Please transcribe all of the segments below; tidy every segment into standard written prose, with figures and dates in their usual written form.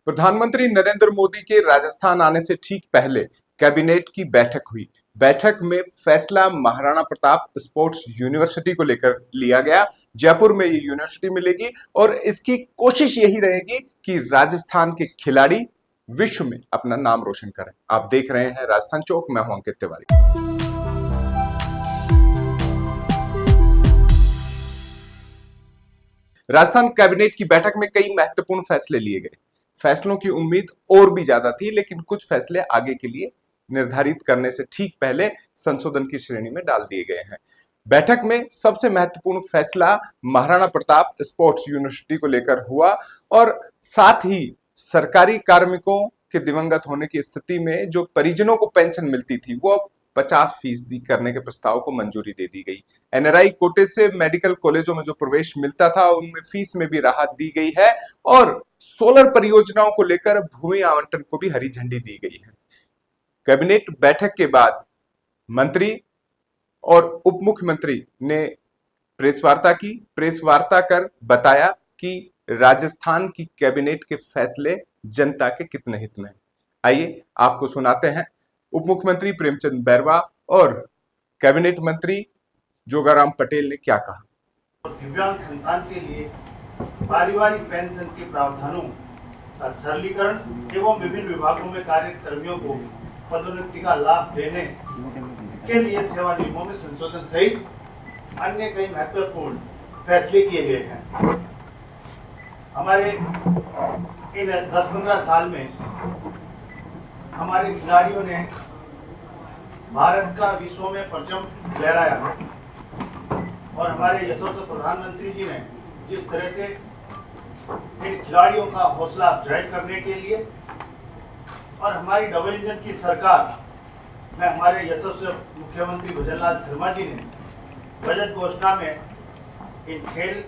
प्रधानमंत्री नरेंद्र मोदी के राजस्थान आने से ठीक पहले कैबिनेट की बैठक हुई। बैठक में फैसला महाराणा प्रताप स्पोर्ट्स यूनिवर्सिटी को लेकर लिया गया। जयपुर में ये यूनिवर्सिटी मिलेगी और इसकी कोशिश यही रहेगी कि राजस्थान के खिलाड़ी विश्व में अपना नाम रोशन करें। आप देख रहे हैं राजस्थान चौक, मैं हूं अंकित तिवारी। राजस्थान कैबिनेट की बैठक में कई महत्वपूर्ण फैसले लिए गए। फैसलों की उम्मीद और भी ज्यादा थी, लेकिन कुछ फैसले आगे के लिए निर्धारित करने से ठीक पहले संशोधन की श्रेणी में डाल दिए गए हैं। बैठक में सबसे महत्वपूर्ण फैसला महाराणा प्रताप स्पोर्ट्स यूनिवर्सिटी को लेकर हुआ और साथ ही सरकारी कार्मिकों के दिवंगत होने की स्थिति में जो परिजनों को पेंशन मिलती थी वो 50% करने के प्रस्ताव को मंजूरी दे दी गई। एनआरआई कोटे से मेडिकल कॉलेजों में जो प्रवेश मिलता था उनमें फीस में भी राहत दी गई है और सोलर परियोजनाओं को लेकर भूमि आवंटन को भी हरी झंडी दी गई है। कैबिनेट बैठक के बाद मंत्री और उप मुख्यमंत्री ने प्रेस वार्ता की। प्रेस वार्ता कर बताया कि राजस्थान की कैबिनेट के फैसले जनता के कितने हित में। आइए आपको सुनाते हैं उप मुख्यमंत्री प्रेमचंद बैरवा और कैबिनेट मंत्री जोगाराम पटेल ने क्या कहा। दिव्यांग संतान के लिए पारिवारिक पेंशन के प्रावधानों का सरलीकरण एवं विभिन्न विभागों में कार्यरत कर्मियों को पदोन्नति का लाभ देने के लिए सेवा नियमों में संशोधन सहित अन्य कई महत्वपूर्ण फैसले किए गए हैं। हमारे इन 10-15 साल में हमारे खिलाड़ियों ने भारत का विश्व में परचम लहराया है और हमारे यशस्वी प्रधानमंत्री जी ने जिस तरह से इन खिलाड़ियों का हौसला अफजाई करने के लिए और हमारी डबल इंजन की सरकार में हमारे यशस्वी मुख्यमंत्री भजनलाल शर्मा जी ने बजट घोषणा में इन खेल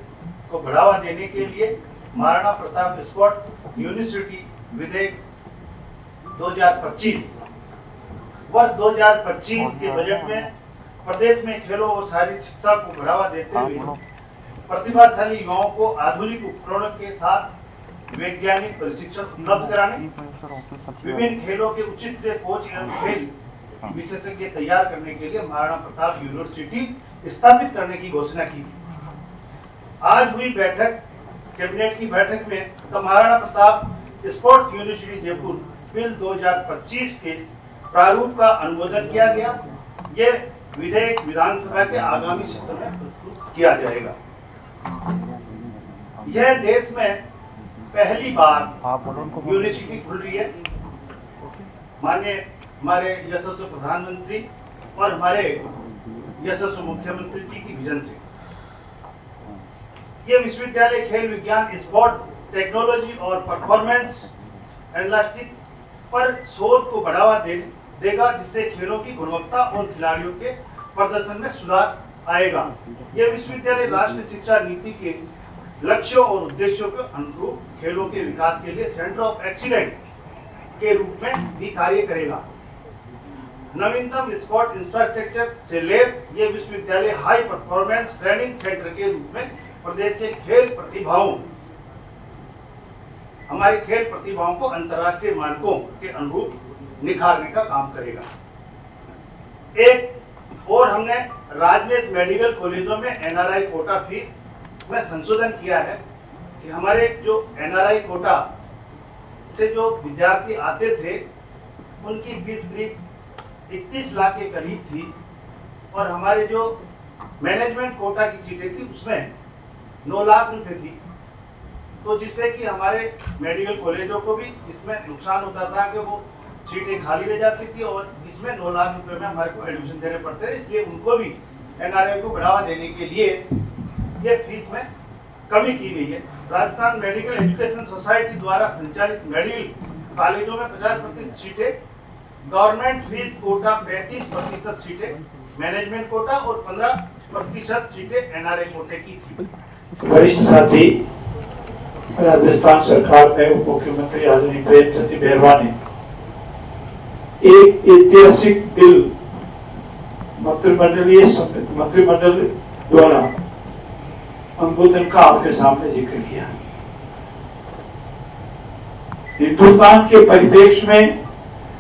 को बढ़ावा देने के लिए महाराणा प्रताप स्पोर्ट्स यूनिवर्सिटी विधेयक 2025 वर्ष 2025 के बजट में प्रदेश में खेलों और शारीरिक शिक्षा को बढ़ावा देते हुए प्रतिभाशाली युवाओं को आधुनिक उपकरणों के साथ वैज्ञानिक प्रशिक्षण उपलब्ध कराने, विभिन्न खेलों के उचित कोच एवं खेल विशेषज्ञ तैयार करने के लिए महाराणा प्रताप यूनिवर्सिटी स्थापित करने की घोषणा की। आज हुई बैठक, कैबिनेट की बैठक में तो Maharana Pratap sports university Jaipur bill 2025 के प्रारूप का अनुमोदन किया गया। ये विधेयक विधानसभा के आगामी सत्र में प्रस्तुत किया जाएगा। यह देश में पहली बार यूनिवर्सिटी खुल रही है। माननीय हमारे यशस्वी प्रधानमंत्री और हमारे यशस्वी मुख्यमंत्री जी की विजन से ये विश्वविद्यालय खेल विज्ञान, स्पोर्ट टेक्नोलॉजी और परफॉर्मेंस एनालिटिक्स पर शोध को बढ़ावा देगा, जिससे खेलों की गुणवत्ता और खिलाड़ियों के प्रदर्शन में सुधार आएगा। यह विश्वविद्यालय राष्ट्रीय शिक्षा नीति के लक्ष्यों और उद्देश्यों के अनुरूप खेलों के विकास के लिए सेंटर ऑफ एक्सीलेंस के रूप में भी कार्य करेगा। नवीनतम स्पोर्ट इंफ्रास्ट्रक्चर से लैस ये विश्वविद्यालय हाई परफॉर्मेंस ट्रेनिंग सेंटर के रूप में प्रदेश के हमारे खेल प्रतिभाओं को अंतर्राष्ट्रीय मानकों के अनुरूप निखारने का काम करेगा। एक और हमने राज्य में मेडिकल कॉलेजों में एनआरआई कोटा फीस में संशोधन किया है कि हमारे जो एनआरआई कोटा से जो विद्यार्थी आते थे उनकी फीस करीब 31 लाख के करीब थी और हमारे जो मैनेजमेंट कोटा की सीटें थी उसमें 9 लाख रुपए थी। तो जिससे कि हमारे मेडिकल कॉलेजों को भी इसमें नुकसान होता था कि वो सीटें खाली रह जाती थी और इसमें 9 लाख रुपए में हमारे को एडमिशन देने पड़ते थे। इसलिए उनको भी एनआरआई को बढ़ावा देने के लिए ये फीस में कमी की गई है। राजस्थान मेडिकल एजुकेशन सोसाइटी द्वारा संचालित मेडिकल कॉलेजों में 50% सीटें, गवर्नमेंट फीस कोटा 35% सीटें मैनेजमेंट कोटा और 15% सीटें एनआरआई कोटे की थी। वरिष्ठ साथी राजस्थान सरकार में उप मुख्यमंत्री आदरणीय प्रेमचंद बैरवा ने एक ऐतिहासिक बिल मंत्रिमंडल द्वारा अनुमोदन का आपके सामने जिक्र किया। हिंदुस्तान के परिप्रेक्ष्य में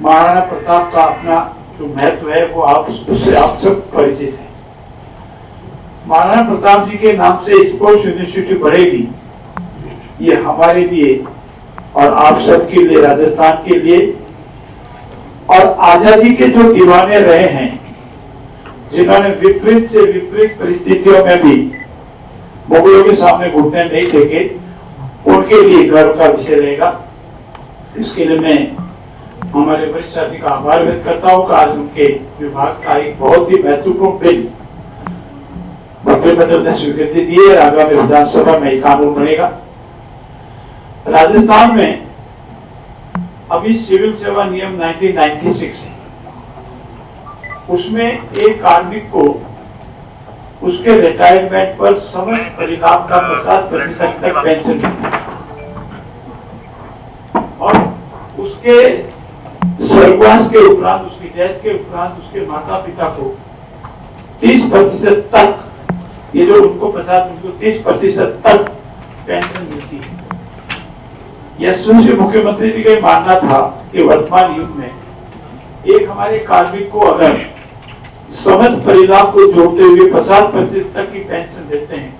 महाराणा प्रताप का अपना जो महत्व है वो उससे आप सब परिचित हैं। महाराणा प्रताप जी के नाम से स्पोर्ट्स यूनिवर्सिटी बढ़ेगी, ये हमारे लिए और आप सब के लिए, राजस्थान के लिए, और आजादी के जो दीवाने रहे हैं, जिन्होंने विपरीत से विपरीत परिस्थितियों में भी मुगलों के सामने घुटने नहीं टेके, उनके लिए गर्व का विषय रहेगा। इसके लिए मैं हमारे वरिष्ठ साथी का आभार व्यक्त करता हूँ कि आज उनके विभाग का एक बहुत ही महत्वपूर्ण बिल मंत्रिमंडल ने स्वीकृति दी है। आगामी विधानसभा में कानून बनेगा। राजस्थान में अभी सिविल सेवा नियम 1996 है, उसमें एक कार्मिक को उसके रिटायरमेंट पर समस्त परिलाभ का 50% तक पेंशन मिलता है और उसके स्वर्गवास के उपरांत, उसकी डेथ के उपरांत उसके माता पिता को 30% तक, ये जो उनको 50, उनको 30% तक पेंशन मिलती है। यशस्वी मुख्यमंत्री जी का मानना था कि वर्तमान युग में एक हमारे कार्मिक को अगर समस्त परिलाभ को जोड़ते हुए 50% तक की पेंशन देते हैं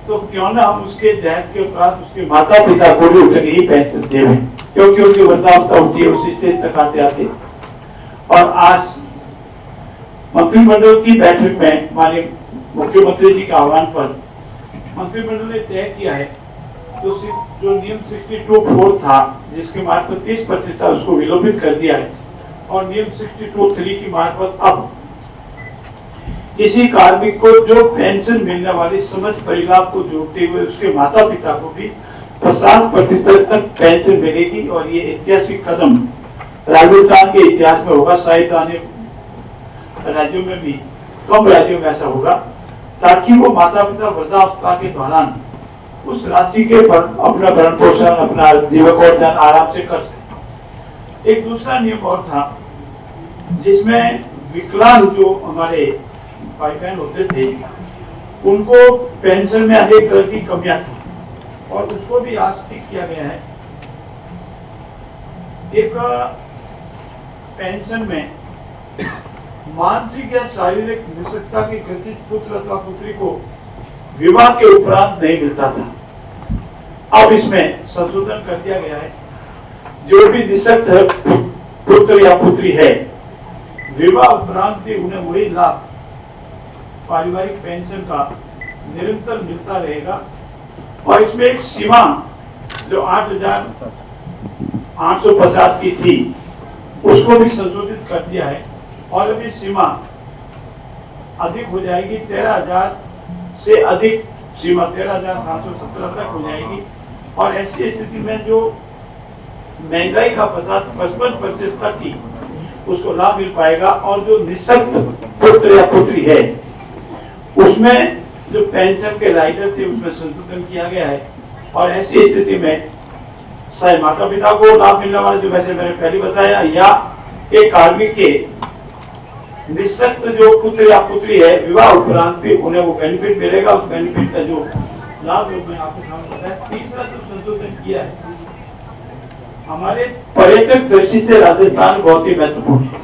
तो क्यों ना हम उसके डेथ के उपरांत उसके माता पिता को भी उतनी ही पेंशन दें, क्योंकि उनकी वृद्धावस्था होती है उसी स्टेज तक आते आते। और आज मंत्रिमंडल की बैठक में माननीय मुख्यमंत्री जी के आह्वान पर मंत्रिमंडल ने तय किया है तो जो नियम 62(4) था जिसके मार्फत 30% था उसको विलोपित कर दिया है और नियम 62(3) की मार्फत अब किसी कार्मिक को जो पेंशन मिलने वाली समस्त परिलाभ को जोड़ते हुए उसके माता पिता को भी 50% तक पेंशन मिलेगी। और ये ऐतिहासिक कदम राजस्थान के इतिहास में होगा, शायद आने राज्यों में भी कम राज्यों में ऐसा होगा, ताकि वो माता पिता वृद्धावस्था के दौरान उस राशि के पर अपना भरण पोषण, अपना जीवकोपार्जन आराम से कर सके। एक दूसरा नियम और था जिसमें विकलांग जो हमारे भाई बहन होते थे उनको पेंशन में अनेक तरह की कमियां थी और उसको भी आज ठीक किया गया है। एक पेंशन में मानसिक या शारीरिक निःशक्तता के ग्रसित पुत्र अथवा पुत्री को विवाह के उपरांत नहीं मिलता था। अब इसमें संशोधन कर दिया गया है, जो भी निःशक्त पुत्र या पुत्री है विवाह उपरांत भी उन्हें वही लाभ पारिवारिक पेंशन का निरंतर मिलता रहेगा। और इसमें एक सीमा जो 8,850 की थी उसको भी संशोधित कर दिया है और अभी सीमा अधिक हो जाएगी, 13,000 से अधिक सीमा 13,717 तक हो जाएगी। और ऐसी स्थिति में जो महंगाई का 55% तक ही उसको लाभ मिल पाएगा। और जो निःशक्त पुत्र या पुत्री है उसमें जो पेंशन के राइडर थे उसमें संशोधन किया गया है। और ऐसी स्थिति में चाहे माता पिता को लाभ मिलने वाला, जो वैसे मैंने पहले बताया, या एक कार्मिक के निःशक्त जो पुत्र या पुत्री है विवाह उपरांत भी उन्हें वो बेनिफिट मिलेगा। उस बेनिफिट का जो लाभ मैं आपको सामने बताया। तीसरा जो संशोधन किया है, हमारे पर्यटक दृष्टि से राजस्थान बहुत ही महत्वपूर्ण है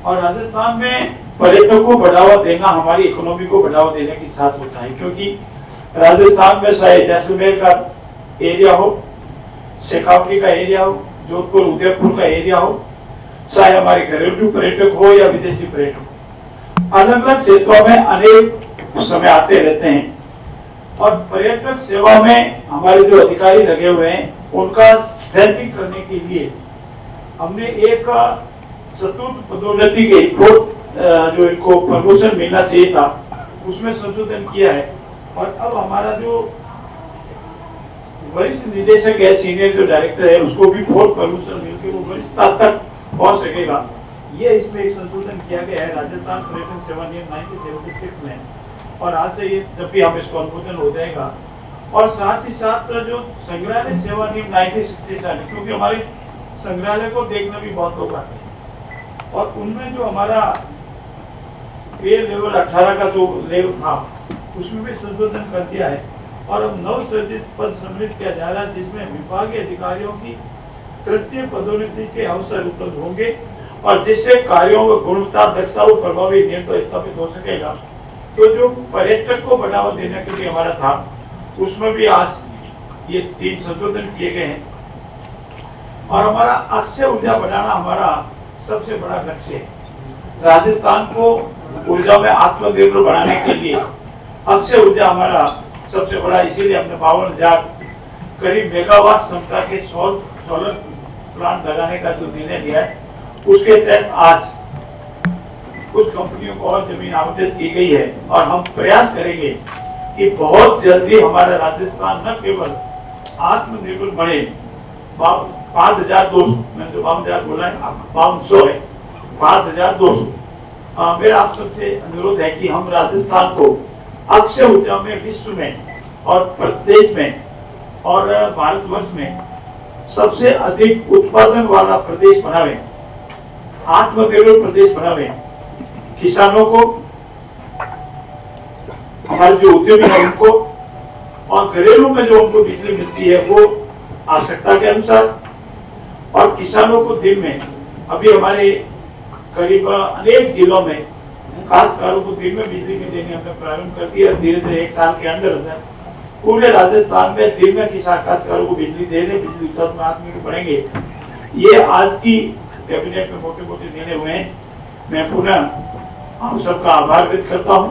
और राजस्थान में पर्यटकों को बढ़ावा देना हमारी इकोनॉमी को बढ़ावा देने के साथ होता है, क्योंकि राजस्थान में चाहे जैसलमेर का एरिया हो, शेखावटी का एरिया हो, जोधपुर उदयपुर का एरिया हो, चाहे हमारे घरेलू पर्यटक हो या विदेशी पर्यटक, अलग अलग क्षेत्रों में अनेक समय आते रहते हैं। और पर्यटक सेवा में हमारे जो अधिकारी लगे हुए हैं उनका स्ट्रेंथिंग करने के लिए हमने एक चतुर्थ पदोन्नति के जो इनको प्रमोशन मिलना चाहिए था उसमें संशोधन किया है। और अब हमारा जो वरिष्ठ निदेशक है, सीनियर जो डायरेक्टर है, उसको भी 4th प्रमोशन मिलकर वो वरिष्ठता तक पहुंच सकेगा। ये इसमें एक संशोधन किया गया है राजस्थान पर्यटन सेवा नियम 1976 में। और आज से ये जब भी हम इसको अनुमोदन हो जाएगा। और साथ ही साथ जो संग्रहालय सेवा नियम 1967, क्योंकि हमारे संग्रहालय को देखने भी बहुत लोग आते हैं और उनमें जो हमारा पे लेवल 18 का जो लेवल था उसमें भी संशोधन कर दिया है और अब नवसृजित पद सम्मिलित किया जा रहा है, जिसमें विभागीय अधिकारियों की तृतीय पदोन्नति के अवसर उपलब्ध होंगे और जिससे कार्यों में गुणवत्ता, दक्षता और प्रभावी नियंत्रण स्थापित हो सकेगा। तो जो पर्यटक को बढ़ावा देने के लिए हमारा था, उसमें भी आज ये 3 संशोधन किए गए हैं और हमारा अक्षय ऊर्जा बढ़ाना हमारा सबसे बड़ा लक्ष्य है। राजस्थान को ऊर्जा में आत्मनिर्भर बनाने के लिए अक्षय ऊर्जा हमारा सबसे बड़ा, इसीलिए हमने 52,000 करीब मेगावाट क्षमता के सोलर प्लांट लगाने का जो निर्णय लिया है, उसके तहत आज कुछ कंपनियों को और जमीन आवंटित की गई है और हम प्रयास करेंगे कि बहुत जल्दी हमारा राजस्थान न केवल आत्मनिर्भर बने। 5,200, मैंने जो 52,000 बोला है 500 है, 5,200। मेरा आप सबसे अनुरोध है कि हम राजस्थान को अक्षय ऊर्जा में विश्व में और प्रदेश में और भारतवर्ष में सबसे अधिक उत्पादन वाला प्रदेश बनावे, आत्मनिर्भर प्रदेश बनावे। किसानों को, हमारे जो उद्यमी है उनको, और घरेलू में जो उनको बिजली मिलती है वो आवश्यकता के अनुसार, और किसानों को दिन में, अभी हमारे करीब अनेक जिलों में काश्तकारों को दिन में बिजली में देने हमने प्रारंभ कर दिया। धीरे धीरे 1 साल के अंदर पूरे राजस्थान में दिन में किसान काश्तकारों को बिजली दे रहे, बिजली उत्पादन में आत्मनिर्भर बनेंगे। ये आज की कैबिनेट में मोटे मोटे निर्णय हुए हैं। मैं पुनः आप सबका आभार व्यक्त करता हूँ।